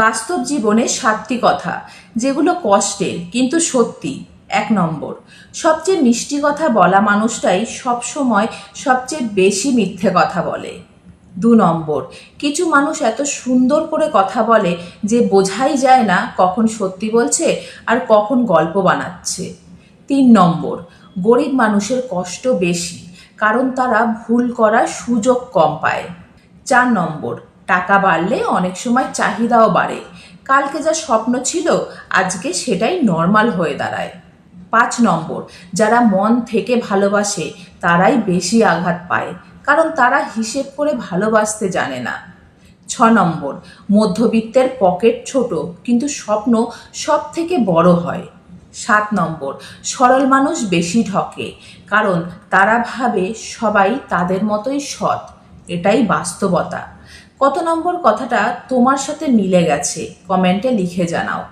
বাস্তব জীবনে 7টি কথা যেগুলো কষ্টের কিন্তু সত্যি। 1 নম্বর, সবচেয়ে মিষ্টি কথা বলা মানুষটাই সবসময় সবচেয়ে বেশি মিথ্যে কথা বলে। 2 নম্বর, কিছু মানুষ এত সুন্দর করে কথা বলে যে বোঝাই যায় না কখন সত্যি বলছে আর কখন গল্প বানাচ্ছে। 3 নম্বর, গরিব মানুষের কষ্ট বেশি, কারণ তারা ভুল করার সুযোগ কম পায়। 4 নম্বর, টাকা বাড়লে অনেক সময় চাহিদাও বাড়ে। কালকে যা স্বপ্ন ছিল আজকে সেটাই নর্মাল হয়ে দাঁড়ায়। 5 নম্বর, যারা মন থেকে ভালোবাসে তারাই বেশি আঘাত পায়, কারণ তারা হিসেব করে ভালোবাসতে জানে না। 6 নম্বর, মধ্যবিত্তের পকেট ছোট কিন্তু স্বপ্ন সব থেকে বড় হয়। 7 নম্বর, সরল মানুষ বেশি ঠকে, কারণ তারা ভাবে সবাই তাদের মতোই সৎ। এটাই বাস্তবতা। কত নম্বর কথাটা তোমার সাথে মিলে গেছে কমেন্টে লিখে জানাও।